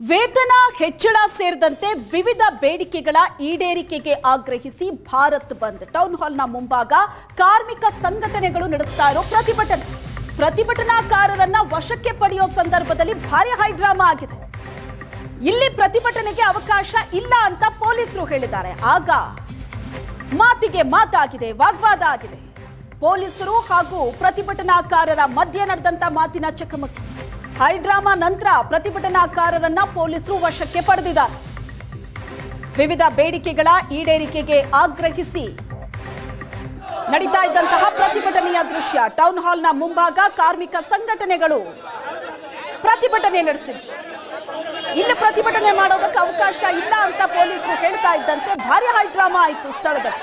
ವೇತನ ಹೆಚ್ಚಳ ಸೇರಿದಂತೆ ವಿವಿಧ ಬೇಡಿಕೆಗಳ ಈಡೇರಿಕೆಗೆ ಆಗ್ರಹಿಸಿ ಭಾರತ್ ಬಂದ್ ಟೌನ್ ಹಾಲ್ನ ಮುಂಭಾಗ ಕಾರ್ಮಿಕ ಸಂಘಟನೆಗಳು ನಡೆಸ್ತಾ ಇರೋ ಪ್ರತಿಭಟನಾಕಾರರನ್ನ ವಶಕ್ಕೆ ಪಡೆಯೋ ಸಂದರ್ಭದಲ್ಲಿ ಭಾರಿ ಹೈಡ್ರಾಮಾ ಆಗಿದೆ. ಇಲ್ಲಿ ಪ್ರತಿಭಟನೆಗೆ ಅವಕಾಶ ಇಲ್ಲ ಅಂತ ಪೊಲೀಸರು ಹೇಳಿದ್ದಾರೆ. ಆಗ ಮಾತಿಗೆ ಮಾತಾಗಿದೆ, ವಾಗ್ವಾದ ಆಗಿದೆ. ಪೊಲೀಸರು ಹಾಗೂ ಪ್ರತಿಭಟನಾಕಾರರ ಮಧ್ಯೆ ನಡೆದಂತ ಮಾತಿನ ಚಕಮಕಿ. ಹೈಡ್ರಾಮಾ ನಂತರ ಪ್ರತಿಭಟನಾಕಾರರನ್ನ ಪೊಲೀಸರು ವಶಕ್ಕೆ ಪಡೆದಿದ್ದಾರೆ. ವಿವಿಧ ಬೇಡಿಕೆಗಳ ಈಡೇರಿಕೆಗೆ ಆಗ್ರಹಿಸಿ ನಡೀತಾ ಇದ್ದಂತಹ ಪ್ರತಿಭಟನೆಯ ದೃಶ್ಯ. ಟೌನ್ ಹಾಲ್ನ ಮುಂಭಾಗ ಕಾರ್ಮಿಕ ಸಂಘಟನೆಗಳು ಪ್ರತಿಭಟನೆ ನಡೆಸಿದ್ರು. ಇಲ್ಲಿ ಪ್ರತಿಭಟನೆ ಮಾಡೋದಕ್ಕೆ ಅವಕಾಶ ಇಲ್ಲ ಅಂತ ಪೊಲೀಸರು ಹೇಳ್ತಾ ಇದ್ದಂತೆ ಭಾರಿ ಹೈಡ್ರಾಮಾ ಆಯಿತು ಸ್ಥಳದಲ್ಲಿ.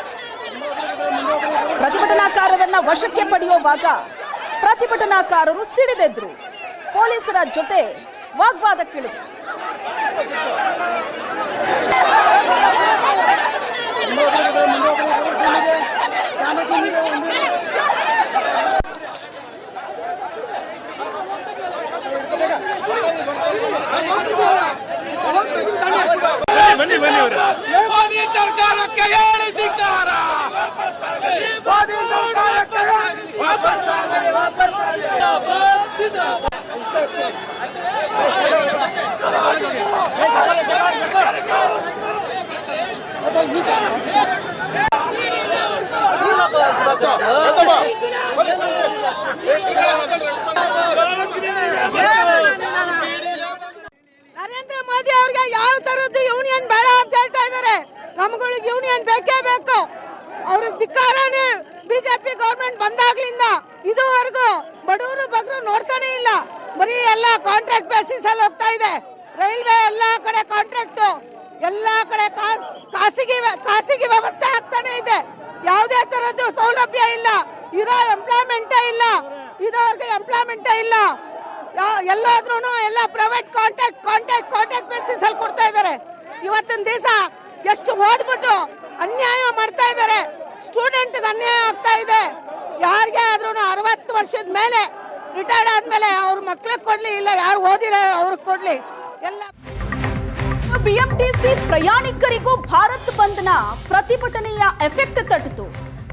ಪ್ರತಿಭಟನಾಕಾರರನ್ನ ವಶಕ್ಕೆ ಪಡೆಯುವಾಗ ಪ್ರತಿಭಟನಾಕಾರರು ಸಿಡಿದೆದ್ರು. ಪೊಲೀಸರ ಜೊತೆ ವಾಗ್ವಾದಕ್ಕಿಳಿದರು. ಮೋದಿ ಸರ್ಕಾರಕ್ಕೆ ಹೇಳಿದ್ದಾರೆ. ನರೇಂದ್ರ ಮೋದಿ ಅವ್ರಿಗೆ ಯಾವ ತರದ್ದು ಯೂನಿಯನ್ ಬೇಡ ಅಂತ ಹೇಳ್ತಾ ಇದ್ದಾರೆ. ನಮ್ಗಳಿಗೆ ಯೂನಿಯನ್ ಬೇಕೇ ಬೇಕು. ಅವ್ರಿಗೆ ಧಿಕ್ಕಾರನೇ. ಬಿಜೆಪಿ ಗೌರ್ಮೆಂಟ್ ಬಂದಾಗ್ಲಿಂದ ಇದುವರೆಗೂ ಬಡವರು ಬಗ್ರು ನೋಡ್ತಾನೆ ಇಲ್ಲ. ಬರೀ ಎಲ್ಲ ಕಾಂಟ್ರಾಕ್ಟ್ ಬೇಸಿಸ್ ಅಲ್ಲಿ ಹೋಗ್ತಾ ಇದೆ. ರೈಲ್ವೆ ಎಲ್ಲಾ ಕಡೆ ಕಾಂಟ್ರಾಕ್ಟ್, ಎಲ್ಲಾ ಕಡೆ ಖಾಸಗಿ ವ್ಯವಸ್ಥೆ ಆಗ್ತಾನೆ ಇದೆ. ಯಾವುದೇ ತರದ್ದು ಸೌಲಭ್ಯ ಇಲ್ಲ. ಇರೋ ಎಂಪ್ಲಾಯ್ಮೆಂಟೇ ಇಲ್ಲ. ಇದುವರೆಗೂ ಎಂಪ್ಲಾಯ್ಮೆಂಟೇ ಇಲ್ಲ. ಎಲ್ಲಾದ್ರೂ ಎಲ್ಲ ಪ್ರೈವೇಟ್ ಕಾಂಟ್ರಾಕ್ಟ್ ಬೇಸಿಸ್ ಅಲ್ಲಿ ಕೊಡ್ತಾ ಇದ್ದಾರೆ. ಇವತ್ತಿನ ದಿವಸ ಎಷ್ಟು ಓದ್ಬಿಟ್ಟು ಅನ್ಯಾಯ ಮಾಡ್ತಾ ಇದ್ದಾರೆ. ಸ್ಟೂಡೆಂಟ್ ಅನ್ಯಾಯ ಆಗ್ತಾ ಇದೆ. ಯಾರಿಗೆ ಆದ್ರೂ 60 ವರ್ಷದ ಮೇಲೆ ರಿಟೈರ್ಡ್ ಆದ್ಮೇಲೆ ಅವ್ರ ಮಕ್ಳಿಗೆ ಕೊಡ್ಲಿ, ಇಲ್ಲ ಯಾರು ಓದಿರ ಅವ್ರಿಗೆ ಕೊಡ್ಲಿ. ಎಲ್ಲ ಬಿಎಂಟಿಸಿ ಪ್ರಯಾಣಿಕರಿಗೂ ಭಾರತ್ ಬಂದ್ನ ಪ್ರತಿಭಟನೆಯ ಎಫೆಕ್ಟ್ ತಟ್ಟಿತು.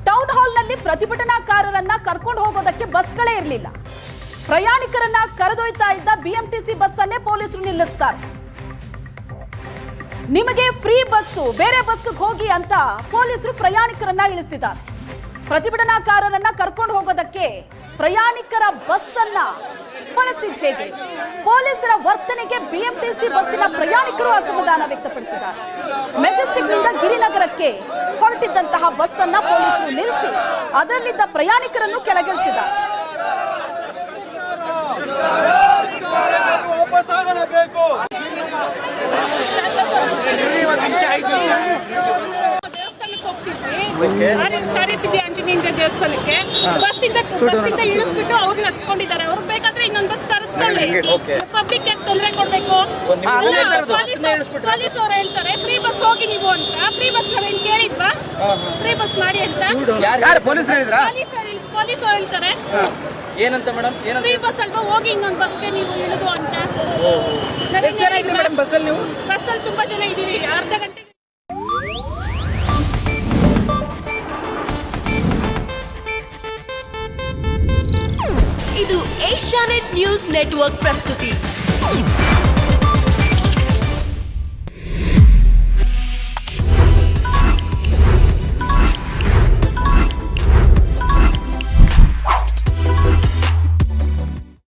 ಟೌನ್ ಹಾಲ್ನಲ್ಲಿ ಪ್ರತಿಭಟನಾಕಾರರನ್ನ ಕರ್ಕೊಂಡು ಹೋಗೋದಕ್ಕೆ ಬಸ್ಗಳೇ ಇರಲಿಲ್ಲ. ಪ್ರಯಾಣಿಕರನ್ನ ಕರೆದೊಯ್ತಾ ಇದ್ದ ಬಿಎಂಟಿಸಿ ಬಸ್ ಅನ್ನೇ ಪೊಲೀಸರು ನಿಲ್ಲಿಸ್ತಾರೆ. ನಿಮಗೆ ಫ್ರೀ ಬಸ್ಸು, ಬೇರೆ ಬಸ್ಸಿಗೆ ಹೋಗಿ ಅಂತ ಪೊಲೀಸರು ಪ್ರಯಾಣಿಕರನ್ನ ಇಳಿಸಿದ್ದಾರೆ. ಪ್ರತಿಭಟನಾಕಾರರನ್ನ ಕರ್ಕೊಂಡು ಹೋಗೋದಕ್ಕೆ ಪ್ರಯಾಣಿಕರ ಬಸ್ ಅನ್ನ ಬಳಸಿದ ಹೇಗೆ? ಪೊಲೀಸರ ವರ್ತನೆಗೆ ಬಿಎಂಟಿಸಿ ಬಸ್ಸಿನ ಪ್ರಯಾಣಿಕರು ಅಸಮಾಧಾನ ವ್ಯಕ್ತಪಡಿಸಿದ್ದಾರೆ. ಮೆಜೆಸ್ಟಿಕ್ ನಿಂದ ಗಿರಿನಗರಕ್ಕೆ ಹೊರಟಿದ್ದಂತಹ ಬಸ್ ಅನ್ನ ಪೊಲೀಸರು ನಿಲ್ಲಿಸಿ ಅದರಲ್ಲಿದ್ದ ಪ್ರಯಾಣಿಕರನ್ನು ಕೆಳಗಿಳಿಸಿದ್ದಾರೆ. ಕರೆಸಿದ್ವಿ ಆಂಜನೇಯ ದೇವಸ್ಥಾನಕ್ಕೆ. ಬಸ್ಸಿಂದ ಇಳಿಸ್ಬಿಟ್ಟು ಅವ್ರನ್ನ ಹಚ್ಕೊಂಡಿದ್ದಾರೆ. ಅವ್ರು ಬೇಕಾದ್ರೆ ಇನ್ನೊಂದು ಬಸ್ ಕರೆಸ್ಕೊಳ್ಳಿ. ಪಬ್ಲಿಕ್ ತೊಂದರೆ ಕೊಡ್ಬೇಕು. ಪೊಲೀಸ್ ಅವ್ರು ಹೇಳ್ತಾರೆ ಫ್ರೀ ಬಸ್ ಹೋಗಿ ನೀವು ಅಂತ. ಫ್ರೀ ಬಸ್ ನಾವೇನ್ ಕೇಳಿದ್ವಾ? ಫ್ರೀ ಬಸ್ ಮಾಡಿ ಅಂತ ಪೊಲೀಸ್ ಅವ್ರು ಹೇಳ್ತಾರೆ. ಏನಂತ ಮೇಡಮ್? ಫ್ರೀ ಬಸ್ ಅಲ್ವಾ, ಹೋಗಿ ಇನ್ನೊಂದು ಬಸ್ಗೆ ನೀವು ಇಳಿದು ಅಂತ. ಎಷ್ಟು ಜನ ಇದ್ರಿ ಮೇಡಮ್ ಬಸ್ಸಲ್ಲಿ? ನೀವು ಬಸ್ಸಲ್ಲಿ ತುಂಬಾ ಜನ ಇದೀವಿ. ಅರ್ಧ ಗಂಟೆ. ಇದು ಏಷ್ಯಾನೆಟ್ ನ್ಯೂಸ್ ನೆಟ್ವರ್ಕ್ ಪ್ರಸ್ತುತಿ.